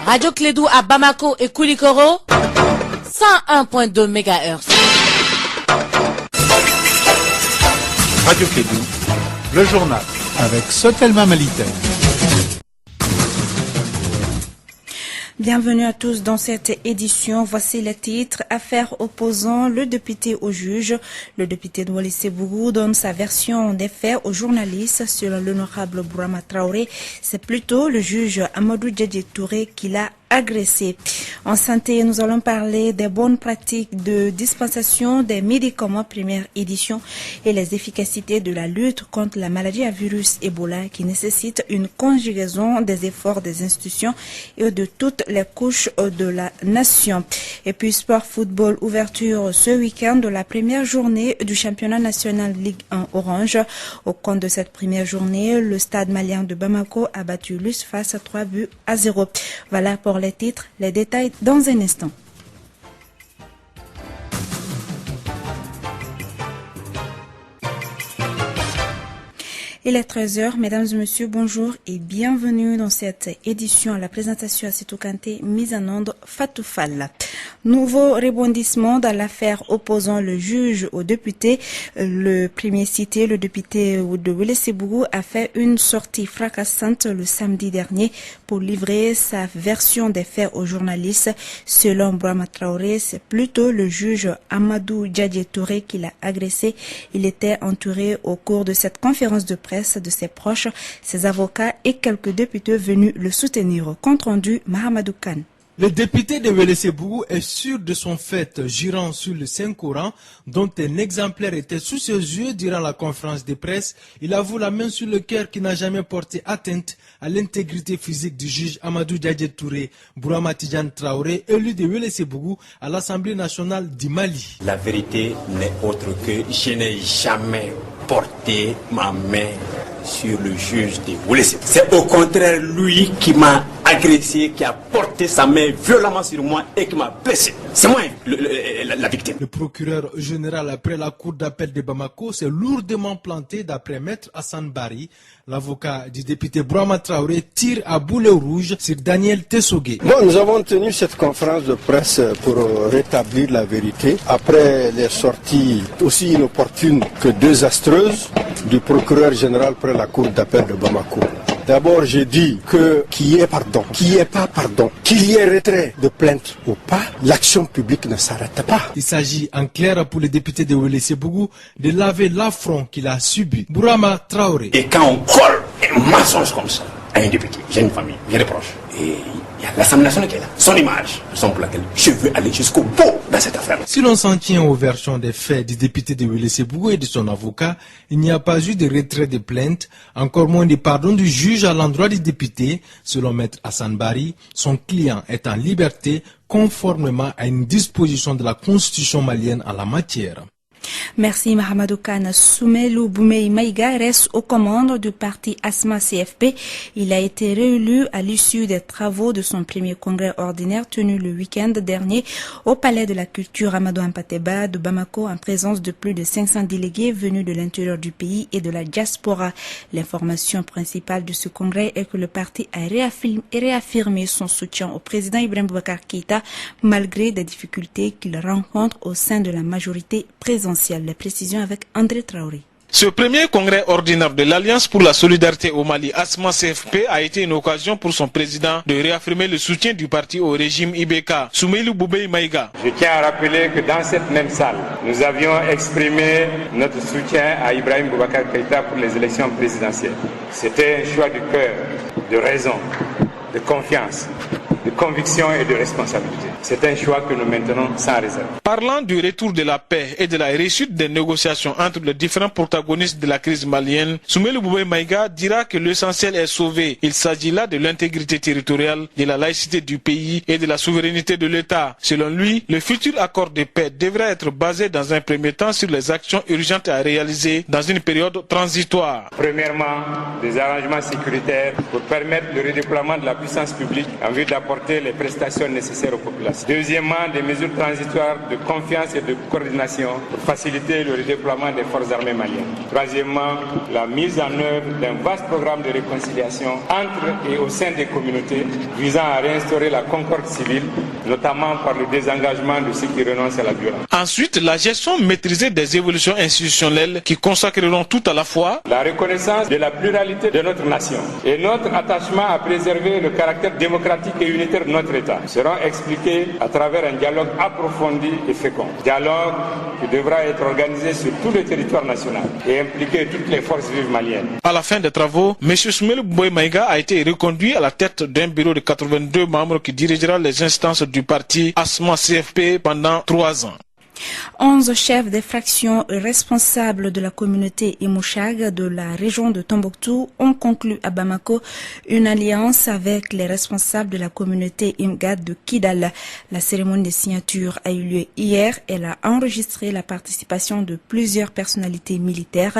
Radio Clédou à Bamako et Koulikoro, 101.2 MHz. Radio Clédou, le journal avec Sotelma Malitaire. Bienvenue à tous dans cette édition. Voici les titres. Affaire opposant le député au juge. Le député de Wallis-et-Bougou donne sa version des faits aux journalistes selon l'honorable Bourama Traoré. C'est plutôt le juge Amadou Djadji Touré qui l'a agressé. En santé, nous allons parler des bonnes pratiques de dispensation des médicaments première édition et les efficacités de la lutte contre la maladie à virus Ebola qui nécessite une conjugaison des efforts des institutions et de toutes les couches de la nation. Et puis sport football, ouverture ce week-end de la première journée du championnat national Ligue 1 Orange. Au compte de cette première journée, le stade malien de Bamako a battu l'USFAS 3-0. Voilà pour les titres, les détails dans un instant. Il est 13h, mesdames et messieurs, bonjour et bienvenue dans cette édition à la présentation à Sitou Kanté, mise en onde Fatou Fall. Nouveau rebondissement dans l'affaire opposant le juge au député. Le premier cité, le député de Wallis-et-Bougou, a fait une sortie fracassante le samedi dernier pour livrer sa version des faits aux journalistes. Selon Bourama Traoré, c'est plutôt le juge Amadou Djadji Touré qui l'a agressé. Il était entouré au cours de cette conférence de presse de ses proches, ses avocats et quelques députés venus le soutenir. Compte rendu, Mahamadou Khan. Le député de Wallis-et-Bougou est sûr de son fait, girant sur le Saint-Coran, dont un exemplaire était sous ses yeux durant la conférence de presse. Il avoue la main sur le cœur qu'il n'a jamais porté atteinte à l'intégrité physique du juge Amadou Djadji Touré, Bourama Tidjane Traoré, élu de Wallis-et-Bougou à l'Assemblée nationale du Mali. La vérité n'est autre que je n'ai jamais porté ma main sur le juge de Wallis-et-Bougou. C'est au contraire lui qui m'a agressé, qui a porté sa main violemment sur moi et qui m'a blessé. C'est moi la victime. Le procureur général après la cour d'appel de Bamako s'est lourdement planté d'après maître Hassan Bari. L'avocat du député Bourama Traoré tire à boulet rouge sur Daniel Tessogué. Bon, nous avons tenu cette conférence de presse pour rétablir la vérité après les sorties aussi inopportunes que désastreuses du procureur général près la cour d'appel de Bamako. D'abord, j'ai dit qu'il y ait pardon, qu'il n'y ait pas pardon, qu'il y ait retrait de plainte ou pas, l'action publique ne s'arrête pas. Il s'agit en clair pour le député de Wallis-et-Bougou de laver l'affront qu'il a subi. Bourama Traoré. Et quand on colle un mensonge comme ça à un député, j'ai une famille, j'ai des proches, et il y a l'Assemblée nationale qui est là, son image, raison pour laquelle je veux aller jusqu'au bout dans cette affaire. Si l'on s'en tient aux versions des faits du député de Wallis-et-Bougou et de son avocat, il n'y a pas eu de retrait de plainte, encore moins de pardon du juge à l'endroit du député. Selon maître Hassan Bari, son client est en liberté conformément à une disposition de la Constitution malienne en la matière. Merci Mahamadou Khan. Soumelou Boumei Maïga reste aux commandes du parti ASMA CFP. Il a été réélu à l'issue des travaux de son premier congrès ordinaire tenu le week-end dernier au Palais de la Culture Amadou Hampâté-Bâ de Bamako en présence de plus de 500 délégués venus de l'intérieur du pays et de la diaspora. L'information principale de ce congrès est que le parti a réaffirmé son soutien au président Ibrahim Boubacar Keïta malgré des difficultés qu'il rencontre au sein de la majorité présidentielle. Les précisions avec André Traoré. Ce premier congrès ordinaire de l'Alliance pour la solidarité au Mali, ASMA CFP, a été une occasion pour son président de réaffirmer le soutien du parti au régime IBK. Soumelou Boumei Maïga. Je tiens à rappeler que dans cette même salle, nous avions exprimé notre soutien à Ibrahim Boubacar Keïta pour les élections présidentielles. C'était un choix du cœur, de raison, de confiance, de conviction et de responsabilité. C'est un choix que nous maintenons sans réserve. Parlant du retour de la paix et de la réussite des négociations entre les différents protagonistes de la crise malienne, Soumelou Boumei Maïga dira que l'essentiel est sauvé. Il s'agit là de l'intégrité territoriale, de la laïcité du pays et de la souveraineté de l'État. Selon lui, le futur accord de paix devrait être basé dans un premier temps sur les actions urgentes à réaliser dans une période transitoire. Premièrement, des arrangements sécuritaires pour permettre le redéploiement de la puissance publique en vue d'apporter les prestations nécessaires aux populations. démocratie. Deuxièmement, des mesures transitoires de confiance et de coordination pour faciliter le redéploiement des forces armées maliennes. Troisièmement, la mise en œuvre d'un vaste programme de réconciliation entre et au sein des communautés visant à réinstaurer la concorde civile, notamment par le désengagement de ceux qui renoncent à la violence. Ensuite, la gestion maîtrisée des évolutions institutionnelles qui consacreront tout à la fois la reconnaissance de la pluralité de notre nation et notre attachement à préserver le caractère démocratique et unitaire de notre État seront expliqués à travers un dialogue approfondi et fécond. Dialogue qui devra être organisé sur tout le territoire national et impliquer toutes les forces vives maliennes. À la fin des travaux, M. Soumeilou Bouboye Maïga a été reconduit à la tête d'un bureau de 82 membres qui dirigera les instances du parti ASMA CFP pendant 3 ans. 11 chefs des fractions responsables de la communauté Imouchag de la région de Tombouctou ont conclu à Bamako une alliance avec les responsables de la communauté Imgad de Kidal. La cérémonie de signature a eu lieu hier. Elle a enregistré la participation de plusieurs personnalités militaires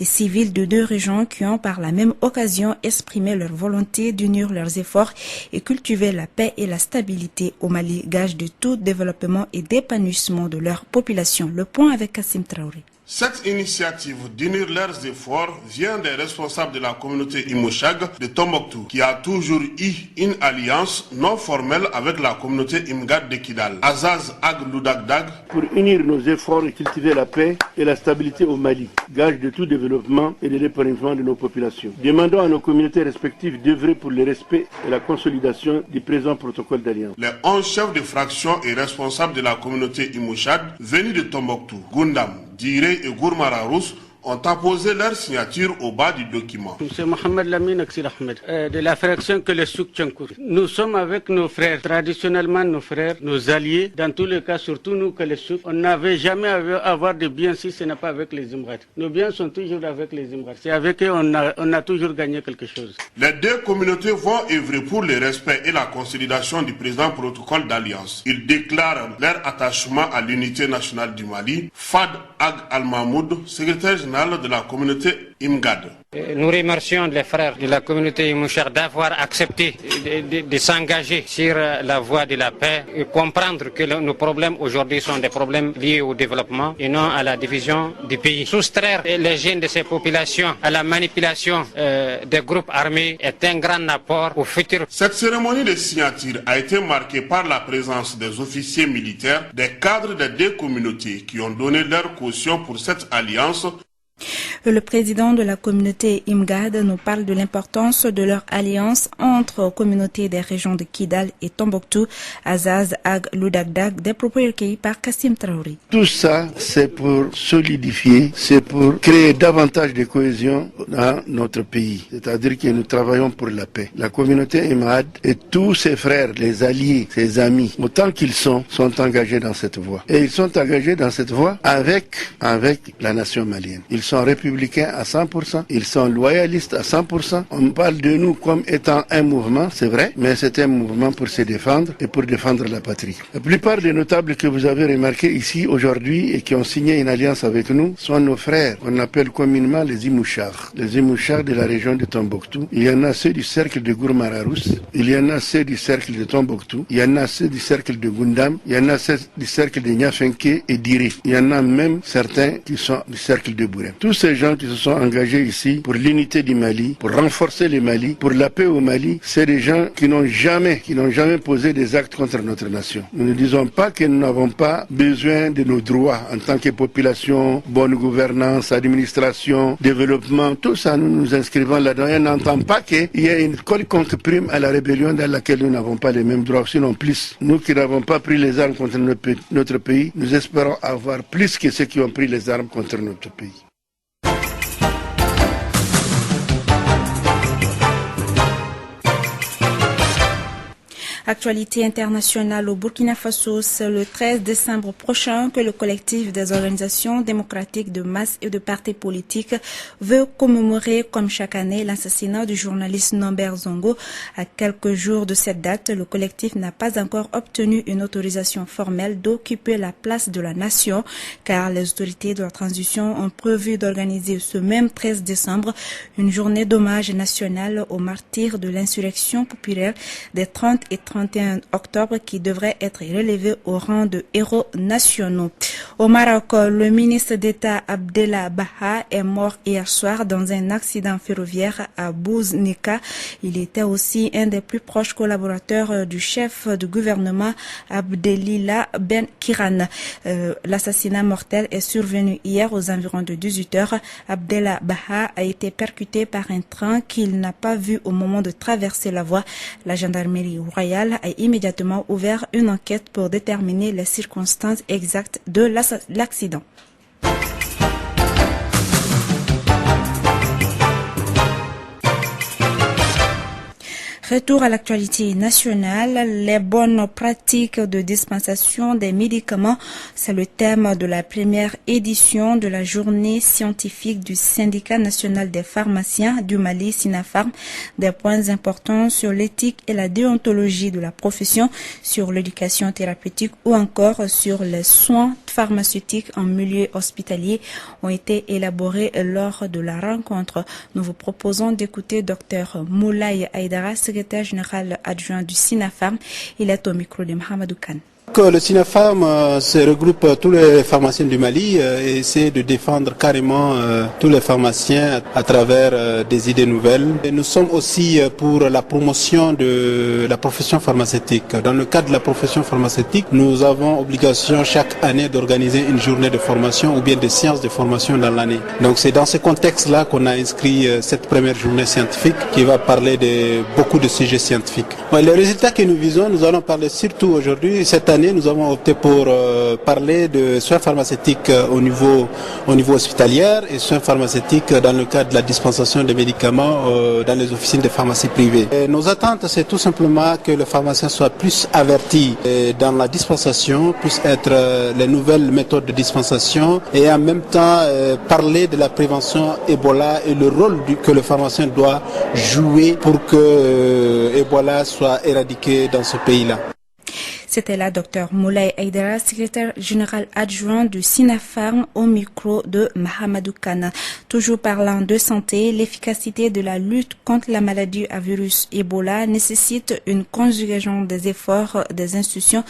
et civiles de 2 régions qui ont par la même occasion exprimé leur volonté d'unir leurs efforts et cultiver la paix et la stabilité au Mali, gage de tout développement et d'épanouissement de leur population. Le point avec Kassim Traoré. Cette initiative d'unir leurs efforts vient des responsables de la communauté Imouchag de Tombouctou, qui a toujours eu une alliance non formelle avec la communauté Imgad de Kidal. Azaz Ag Ludagdag. Pour unir nos efforts et cultiver la paix et la stabilité au Mali, gage de tout développement et de l'épanouissement de nos populations. Demandons à nos communautés respectives d'œuvrer pour le respect et la consolidation du présent protocole d'alliance. Les 11 chefs de fraction et responsables de la communauté Imouchag venus de Tombouctou, Gundam, Diré et Gourmara-Rousse ont apposé leur signature au bas du document. C'est Mohamed Lamine Aksir Ahmed, de la fraction que le Souk Tchankour. Nous sommes avec nos frères, traditionnellement nos frères, nos alliés, dans tous les cas, surtout nous que les Souk. On n'avait jamais à avoir de biens si ce n'est pas avec les Imrad. Nos biens sont toujours avec les Imrad. C'est avec eux on a toujours gagné quelque chose. Les 2 communautés vont œuvrer pour le respect et la consolidation du présent protocole d'alliance. Ils déclarent leur attachement à l'unité nationale du Mali. Fad Ag Al-Mahmoud, secrétaire général de la communauté Imgad. Nous remercions les frères de la communauté Imouchag d'avoir accepté de s'engager sur la voie de la paix et comprendre que nos problèmes aujourd'hui sont des problèmes liés au développement et non à la division du pays. Soustraire les jeunes de ces populations à la manipulation des groupes armés est un grand apport au futur. Cette cérémonie de signature a été marquée par la présence des officiers militaires, des cadres des 2 communautés qui ont donné leur caution pour cette alliance. Le président de la communauté Imgad nous parle de l'importance de leur alliance entre communautés des régions de Kidal et Tombouctou. Azaz Ag Ludagdag, des propos recueillis par Kassim Traoré. Tout ça, c'est pour solidifier, c'est pour créer davantage de cohésion dans notre pays. C'est-à-dire que nous travaillons pour la paix. La communauté Imgad et tous ses frères, les alliés, ses amis, autant qu'ils sont engagés dans cette voie. Et ils sont engagés dans cette voie avec la nation malienne. Ils sont républicains à 100%, ils sont loyalistes à 100%. On parle de nous comme étant un mouvement, c'est vrai, mais c'est un mouvement pour se défendre et pour défendre la patrie. La plupart des notables que vous avez remarqués ici aujourd'hui et qui ont signé une alliance avec nous sont nos frères. On appelle communément les Imouchag. Les Imouchag de la région de Tombouctou. Il y en a ceux du cercle de Gourmara-Rousse, il y en a ceux du cercle de Tombouctou, il y en a ceux du cercle de Gundam, il y en a ceux du cercle de Niafenke et Diré. Il y en a même certains qui sont du cercle de Bourem. Tous ces gens qui se sont engagés ici pour l'unité du Mali, pour renforcer le Mali, pour la paix au Mali, c'est des gens qui n'ont jamais posé des actes contre notre nation. Nous ne disons pas que nous n'avons pas besoin de nos droits en tant que population, bonne gouvernance, administration, développement, tout ça nous nous inscrivons là-dedans et on n'entend pas qu'il y ait une quelconque prime à la rébellion dans laquelle nous n'avons pas les mêmes droits, sinon plus. Nous qui n'avons pas pris les armes contre notre pays, nous espérons avoir plus que ceux qui ont pris les armes contre notre pays. Actualité internationale au Burkina Faso, c'est le 13 décembre prochain que le collectif des organisations démocratiques de masse et de partis politiques veut commémorer comme chaque année l'assassinat du journaliste Norbert Zongo. À quelques jours de cette date, le collectif n'a pas encore obtenu une autorisation formelle d'occuper la place de la nation car les autorités de la transition ont prévu d'organiser ce même 13 décembre une journée d'hommage national aux martyrs de l'insurrection populaire des 30 et 31 octobre qui devraient être relevés au rang de héros nationaux. Au Maroc, le ministre d'État Abdellah Baha est mort hier soir dans un accident ferroviaire à Bouznika. Il était aussi un des plus proches collaborateurs du chef du gouvernement Abdelila Ben Kiran. L'assassinat mortel est survenu hier aux environs de 18h. Abdellah Baha a été percuté par un train qu'il n'a pas vu au moment de traverser la voie. La gendarmerie royale a immédiatement ouvert une enquête pour déterminer les circonstances exactes de l'accident. Retour à l'actualité nationale, les bonnes pratiques de dispensation des médicaments, c'est le thème de la première édition de la journée scientifique du syndicat national des pharmaciens du Mali, SINAPHARM. Des points importants sur l'éthique et la déontologie de la profession, sur l'éducation thérapeutique ou encore sur les soins pharmaceutiques en milieu hospitalier ont été élaborés lors de la rencontre. Nous vous proposons d'écouter Dr Moulay Aïdara, secrétaire général adjoint du SINAPHARM. Il est au micro de Mohamedou Kane. Le SINAPHARM se regroupe tous les pharmaciens du Mali et essaie de défendre carrément tous les pharmaciens à travers des idées nouvelles. Et nous sommes aussi pour la promotion de la profession pharmaceutique. Dans le cadre de la profession pharmaceutique, nous avons obligation chaque année d'organiser une journée de formation ou bien des séances de formation dans l'année. Donc c'est dans ce contexte-là qu'on a inscrit cette première journée scientifique qui va parler de beaucoup de sujets scientifiques. Les résultats que nous visons, nous allons parler surtout aujourd'hui, cette année, nous avons opté pour parler de soins pharmaceutiques au niveau hospitalier et soins pharmaceutiques dans le cadre de la dispensation des médicaments dans les officines de pharmacie privées. Et nos attentes, c'est tout simplement que le pharmacien soit plus averti dans la dispensation, puisse être les nouvelles méthodes de dispensation et en même temps parler de la prévention Ebola et le rôle que le pharmacien doit jouer pour que Ebola soit éradiqué dans ce pays-là. C'était là Dr Moulay Aïdara, secrétaire général adjoint du SINAPHARM au micro de Mohamedou Kane. Toujours parlant de santé, l'efficacité de la lutte contre la maladie à virus Ebola nécessite une conjugaison des efforts des institutions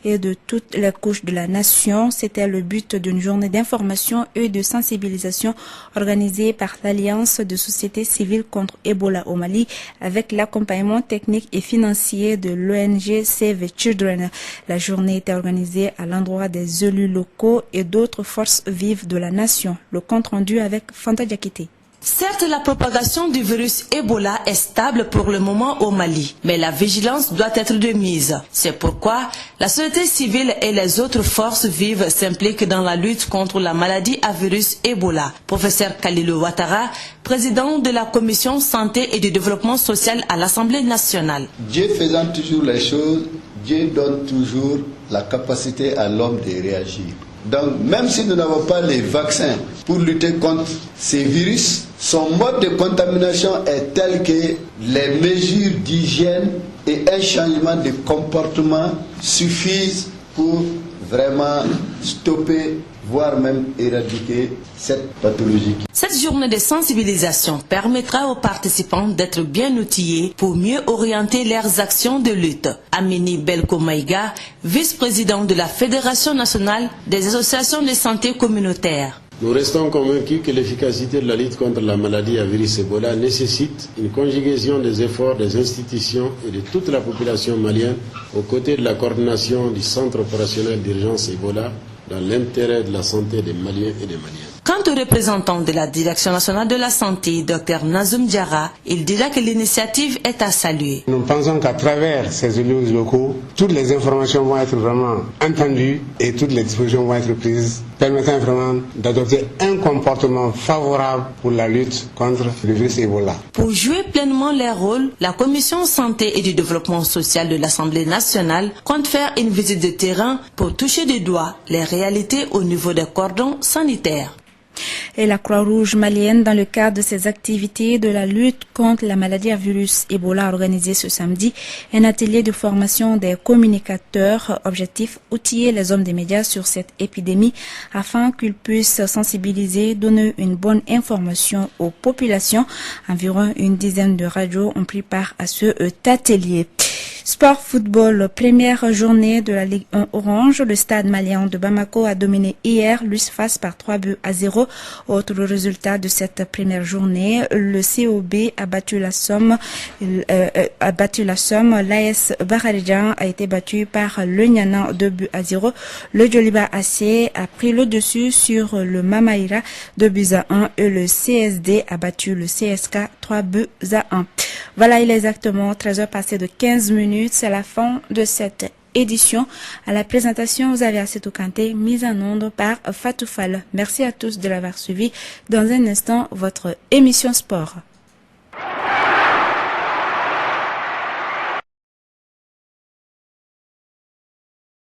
et de toutes les couches de la nation. C'était le but d'une journée d'information et de sensibilisation organisée par l'Alliance de sociétés civiles contre Ebola au Mali avec l'accompagnement technique et financier de l'ONG Save Children. La journée était organisée à l'endroit des élus locaux et d'autres forces vives de la nation. Le compte rendu avec Fanta Diakité. Certes, la propagation du virus Ebola est stable pour le moment au Mali, mais la vigilance doit être de mise. C'est pourquoi la société civile et les autres forces vives s'impliquent dans la lutte contre la maladie à virus Ebola. Professeur Khalilou Ouattara, président de la commission santé et du développement social à l'Assemblée nationale. Dieu faisant toujours les choses, Dieu donne toujours la capacité à l'homme de réagir. Donc, même si nous n'avons pas les vaccins pour lutter contre ces virus, son mode de contamination est tel que les mesures d'hygiène et un changement de comportement suffisent pour vraiment stopper, voire même éradiquer cette pathologie. Cette journée de sensibilisation permettra aux participants d'être bien outillés pour mieux orienter leurs actions de lutte. Amini Belko Maïga, vice-président de la Fédération nationale des associations de santé communautaire. Nous restons convaincus que l'efficacité de la lutte contre la maladie à virus Ebola nécessite une conjugaison des efforts des institutions et de toute la population malienne aux côtés de la coordination du Centre opérationnel d'urgence Ebola dans l'intérêt de la santé des Maliens et des Maliennes. Quant au représentant de la Direction nationale de la santé, Dr Nazoum Diarra, il dira que l'initiative est à saluer. Nous pensons qu'à travers ces élus locaux, toutes les informations vont être vraiment entendues et toutes les dispositions vont être prises, permettant vraiment d'adopter un comportement favorable pour la lutte contre le virus Ebola. Pour jouer pleinement leur rôle, la Commission santé et du développement social de l'Assemblée nationale compte faire une visite de terrain pour toucher du doigt les réalités au niveau des cordons sanitaires. Et la Croix-Rouge malienne, dans le cadre de ses activités de la lutte contre la maladie à virus Ebola, a organisé ce samedi un atelier de formation des communicateurs. Objectif, outiller les hommes des médias sur cette épidémie afin qu'ils puissent sensibiliser, donner une bonne information aux populations. Environ une dizaine de radios ont pris part à cet atelier. Sport football, première journée de la Ligue 1 Orange. Le stade malien de Bamako a dominé hier l'USFAS par 3-0. Autre résultat de cette première journée, le COB a battu la Somme. L'AS Baharidjan a été battu par le Nianan 2-0. Le Djoliba AC a pris le dessus sur le Mamaïra 2-1 et le CSD a battu le CSK 3-1. Voilà, il est exactement 13h passées de 15 minutes. C'est la fin de cette édition. À la présentation, vous avez Assetou Kanté, mise en onde par Fatou Fall. Merci à tous de l'avoir suivi. Dans un instant, votre émission sport.